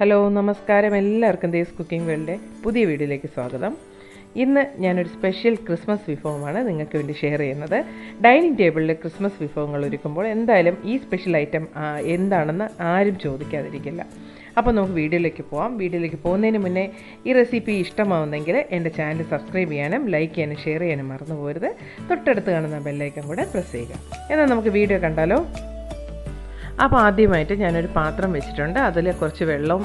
Hello നമസ്കാരം, എല്ലാവർക്കും there's cooking വേൾഡിൻ്റെ പുതിയ വീഡിയോയിലേക്ക് സ്വാഗതം. ഇന്ന് ഞാനൊരു സ്പെഷ്യൽ ക്രിസ്മസ് വിഭവമാണ് നിങ്ങൾക്ക് വേണ്ടി ഷെയർ ചെയ്യുന്നത്. ഡൈനിങ് ടേബിളിൽ ക്രിസ്മസ് വിഭവങ്ങൾ ഒരുക്കുമ്പോൾ എന്തായാലും ഈ സ്പെഷ്യൽ ഐറ്റം എന്താണെന്ന് ആരും ചോദിക്കാതിരിക്കില്ല. അപ്പോൾ നമുക്ക് വീഡിയോയിലേക്ക് പോകാം. വീഡിയോയിലേക്ക് പോകുന്നതിന് മുന്നേ ഈ റെസിപ്പി ഇഷ്ടമാവുന്നെങ്കിൽ എൻ്റെ ചാനൽ സബ്സ്ക്രൈബ് ചെയ്യാനും ലൈക്ക് ചെയ്യാനും ഷെയർ ചെയ്യാനും മറന്നു പോകരുത്. തൊട്ടടുത്ത് കാണുന്ന ബെല്ലൈക്കൺ കൂടെ പ്രസ് ചെയ്യുക. എന്നാൽ നമുക്ക് വീഡിയോ കണ്ടാലോ. അപ്പോൾ ആദ്യമായിട്ട് ഞാനൊരു പാത്രം വെച്ചിട്ടുണ്ട്. അതിൽ കുറച്ച് വെള്ളം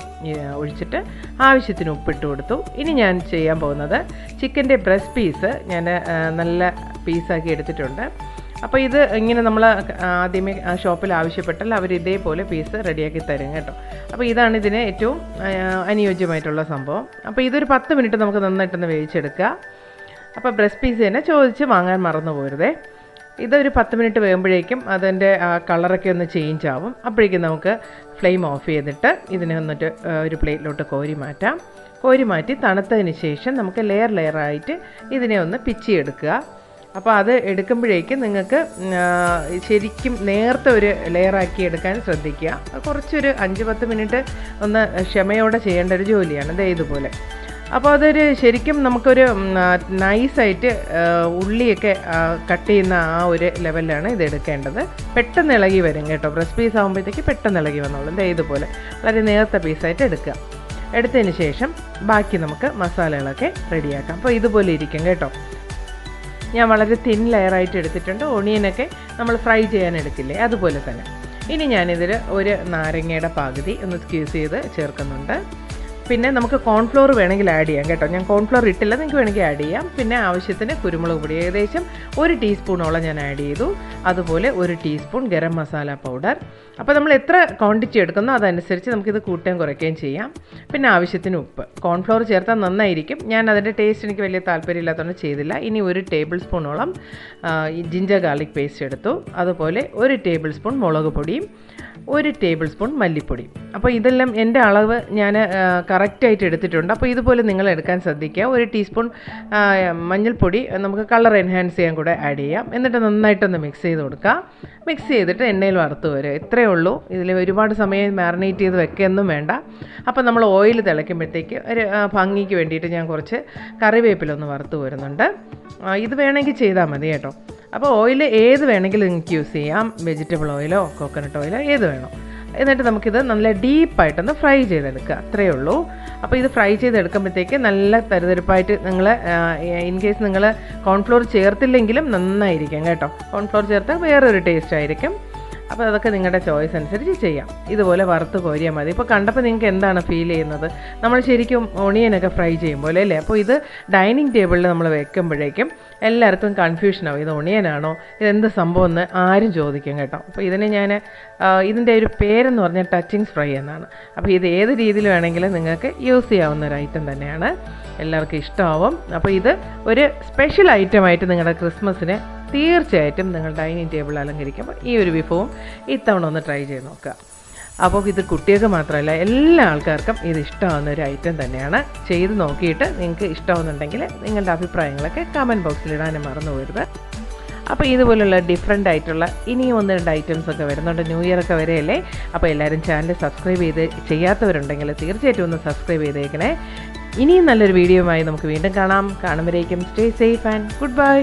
ഒഴിച്ചിട്ട് ആവശ്യത്തിന് ഉപ്പിട്ട് കൊടുത്തു. ഇനി ഞാൻ ചെയ്യാൻ പോകുന്നത് ചിക്കൻ്റെ ബ്രസ്റ്റ് പീസ് ഞാൻ നല്ല പീസാക്കി എടുത്തിട്ടുണ്ട്. അപ്പോൾ ഇത് ഇങ്ങനെ നമ്മൾ ആദ്യമേ ഷോപ്പിൽ ആവശ്യപ്പെട്ടാൽ അവർ ഇതേപോലെ പീസ് റെഡിയാക്കി തരും കേട്ടോ. അപ്പോൾ ഇതാണ് ഇതിന് ഏറ്റവും അനുയോജ്യമായിട്ടുള്ള സംഭവം. അപ്പോൾ ഇതൊരു 10 മിനിറ്റ് നമുക്ക് നന്നായിട്ടൊന്ന് വേവിച്ചെടുക്കുക. അപ്പോൾ ബ്രസ്റ്റ് പീസ് തന്നെ ചോദിച്ച് വാങ്ങാൻ മറന്നു പോരുതേ. ഇതൊരു 10 മിനിറ്റ് വേകുമ്പോഴേക്കും അതിൻ്റെ കളറൊക്കെ ഒന്ന് ചേഞ്ച് ആവും. അപ്പോഴേക്കും നമുക്ക് ഫ്ലെയിം ഓഫ് ചെയ്തിട്ട് ഇതിനെ വന്നിട്ട് ഒരു പ്ലേറ്റിലോട്ട് കോരി മാറ്റാം. കോരി മാറ്റി തണുത്തതിന് ശേഷം നമുക്ക് ലെയറായിട്ട് ഇതിനെ ഒന്ന് പിച്ചിയെടുക്കുക. അപ്പോൾ അത് എടുക്കുമ്പോഴേക്കും നിങ്ങൾക്ക് ശരിക്കും നേരത്തെ ഒരു ലെയറാക്കി എടുക്കാൻ ശ്രദ്ധിക്കുക. കുറച്ചൊരു 5-10 മിനിറ്റ് ഒന്ന് ക്ഷമയോടെ ചെയ്യേണ്ട ഒരു ജോലിയാണ്. ദേ ഇതുപോലെ. അപ്പോൾ അതൊരു ശരിക്കും നമുക്കൊരു നൈസായിട്ട് ഉള്ളിയൊക്കെ കട്ട് ചെയ്യുന്ന ആ ഒരു ലെവലിലാണ് ഇത് എടുക്കേണ്ടത്. പെട്ടെന്ന് ഇളകി വരും കേട്ടോ. ബ്രസ്റ്റ് പീസ് ആകുമ്പോഴത്തേക്ക് പെട്ടെന്ന് ഇളകി വന്നോളും. ഇതുപോലെ വളരെ നേർത്ത പീസായിട്ട് എടുക്കുക. എടുത്തതിന് ശേഷം ബാക്കി നമുക്ക് മസാലകളൊക്കെ റെഡിയാക്കാം. അപ്പോൾ ഇതുപോലെ ഇരിക്കും കേട്ടോ. ഞാൻ വളരെ തിൻ ലെയറായിട്ട് എടുത്തിട്ടുണ്ട്. ഓണിയനൊക്കെ നമ്മൾ ഫ്രൈ ചെയ്യാൻ എടുക്കില്ലേ, അതുപോലെ തന്നെ. ഇനി ഞാനിതിൽ ഒരു നാരങ്ങയുടെ പകുതി ഒന്ന് സ്ക്യൂസ് ചെയ്ത് ചേർക്കുന്നുണ്ട്. പിന്നെ നമുക്ക് കോൺഫ്ലോർ വേണമെങ്കിൽ ആഡ് ചെയ്യാം കേട്ടോ. ഞാൻ കോൺഫ്ലോർ ഇട്ടില്ല, നിങ്ങൾക്ക് വേണമെങ്കിൽ ആഡ് ചെയ്യാം. പിന്നെ ആവശ്യത്തിന് കുരുമുളക് പൊടി ഏകദേശം 1 ടീസ്പൂണോളം ഞാൻ ആഡ് ചെയ്തു. അതുപോലെ 1 ടീസ്പൂൺ ഗരം മസാല പൗഡർ. അപ്പോൾ നമ്മൾ എത്ര ക്വാണ്ടിറ്റി എടുക്കുന്നോ അതനുസരിച്ച് നമുക്കിത് കൂട്ടുകയും കുറയ്ക്കുകയും ചെയ്യാം. പിന്നെ ആവശ്യത്തിന് ഉപ്പ്. കോൺഫ്ലോർ ചേർത്താൽ നന്നായിരിക്കും. ഞാൻ അതിൻ്റെ ടേസ്റ്റ് എനിക്ക് വലിയ താല്പര്യമില്ലാത്തതുകൊണ്ട് ചെയ്തില്ല. ഇനി 1 ടേബിൾ സ്പൂണോളം ജിഞ്ചർ ഗാർലിക് പേസ്റ്റ് എടുത്തു. അതുപോലെ 1 ടേബിൾ സ്പൂൺ മുളക് പൊടിയും 1 ടേബിൾ സ്പൂൺ മല്ലിപ്പൊടി. അപ്പോൾ ഇതെല്ലാം എൻ്റെ അളവ് ഞാൻ കറക്റ്റായിട്ട് എടുത്തിട്ടുണ്ട്. അപ്പോൾ ഇതുപോലെ നിങ്ങൾ എടുക്കാൻ ശ്രദ്ധിക്കുക. 1 ടീസ്പൂൺ മഞ്ഞൾപ്പൊടി നമുക്ക് കളർ എൻഹാൻസ് ചെയ്യാൻ കൂടെ ആഡ് ചെയ്യാം. എന്നിട്ട് നന്നായിട്ടൊന്ന് മിക്സ് ചെയ്ത് കൊടുക്കുക. മിക്സ് ചെയ്തിട്ട് എണ്ണയിൽ വറുത്ത് വരും. ഇത്രയേ ഉള്ളൂ. ഇതിൽ ഒരുപാട് സമയം മാറിനേറ്റ് ചെയ്ത് വെക്കുകയൊന്നും വേണ്ട. അപ്പോൾ നമ്മൾ ഓയിൽ തിളയ്ക്കുമ്പോഴത്തേക്ക് ഒരു ഭംഗിക്ക് വേണ്ടിയിട്ട് ഞാൻ കുറച്ച് കറിവേപ്പിലൊന്ന് വറുത്ത് വരുന്നുണ്ട്. ഇത് വേണമെങ്കിൽ ചെയ്താൽ മതി കേട്ടോ. അപ്പോൾ ഓയിൽ ഏത് വേണമെങ്കിലും നിങ്ങൾക്ക് യൂസ് ചെയ്യാം. വെജിറ്റബിൾ ഓയിലോ കോക്കനട്ട് ഓയിലോ ഏത് വേണോ. എന്നിട്ട് നമുക്കിത് നല്ല ഡീപ്പായിട്ടൊന്ന് ഫ്രൈ ചെയ്തെടുക്കുക. അത്രയേ ഉള്ളൂ. അപ്പോൾ ഇത് ഫ്രൈ ചെയ്തെടുക്കുമ്പോഴത്തേക്ക് നല്ല തരുതരിപ്പായിട്ട് നിങ്ങൾ ഇൻ കേസ് നിങ്ങൾ കോൺഫ്ലോർ ചേർത്തില്ലെങ്കിലും നന്നായിരിക്കും കേട്ടോ. കോൺഫ്ലോർ ചേർത്താൽ വേറൊരു ടേസ്റ്റ് ആയിരിക്കും. അപ്പോൾ അതൊക്കെ നിങ്ങളുടെ ചോയ്സ് അനുസരിച്ച് ചെയ്യാം. ഇതുപോലെ വറുത്ത് കോരിയാൽ മതി. ഇപ്പോൾ കണ്ടപ്പോൾ നിങ്ങൾക്ക് എന്താണ് ഫീൽ ചെയ്യുന്നത്? നമ്മൾ ശരിക്കും ഓണിയനൊക്കെ ഫ്രൈ ചെയ്യുമ്പോൾ അല്ലേ. അപ്പോൾ ഇത് ഡൈനിങ് ടേബിളിൽ നമ്മൾ വെക്കുമ്പോഴേക്കും എല്ലാവർക്കും കൺഫ്യൂഷനാവും. ഇത് ഒണിയനാണോ, ഇതെന്ത് സംഭവം എന്ന് ആരും ചോദിക്കും കേട്ടോ. അപ്പോൾ ഇതിനെ ഞാൻ ഇതിൻ്റെ ഒരു പേരെന്ന് പറഞ്ഞാൽ ടച്ചിങ്സ് ഫ്രൈ എന്നാണ്. അപ്പോൾ ഇത് ഏത് രീതിയിൽ വേണമെങ്കിലും നിങ്ങൾക്ക് യൂസ് ചെയ്യാവുന്ന ഒരു ഐറ്റം തന്നെയാണ്. എല്ലാവർക്കും ഇഷ്ടമാവും. അപ്പോൾ ഇത് ഒരു സ്പെഷ്യൽ ഐറ്റമായിട്ട് നിങ്ങളുടെ ക്രിസ്മസിന് തീർച്ചയായിട്ടും നിങ്ങൾ ഡൈനിങ് ടേബിൾ അലങ്കരിക്കുമ്പോൾ ഈ ഒരു വിഭവം ഇത്തവണ ഒന്ന് ട്രൈ ചെയ്ത് നോക്കുക. അപ്പോൾ ഇത് കുട്ടികൾക്ക് മാത്രമല്ല എല്ലാ ആൾക്കാർക്കും ഇത് ഇഷ്ടമാവുന്ന ഒരു ഐറ്റം തന്നെയാണ്. ചെയ്ത് നോക്കിയിട്ട് നിങ്ങൾക്ക് ഇഷ്ടമാവുന്നുണ്ടെങ്കിൽ നിങ്ങളുടെ അഭിപ്രായങ്ങളൊക്കെ കമൻറ്റ് ബോക്സിൽ ഇടാനും മറന്നു പോകരുത്. അപ്പോൾ ഇതുപോലുള്ള ഡിഫറെൻ്റ് ആയിട്ടുള്ള ഇനിയും 1-2 ഐറ്റംസ് ഒക്കെ വരുന്നുണ്ട്. ന്യൂ ഇയർ ഒക്കെ വരെയല്ലേ. അപ്പോൾ എല്ലാവരും ചാനൽ സബ്സ്ക്രൈബ് ചെയ്ത് ചെയ്യാത്തവരുണ്ടെങ്കിൽ തീർച്ചയായിട്ടും ഒന്ന് സബ്സ്ക്രൈബ് ചെയ്തേക്കണേ. ഇനിയും നല്ലൊരു വീഡിയോയുമായി നമുക്ക് വീണ്ടും കാണാം. കാണുമ്പോഴേക്കും stay safe and good by.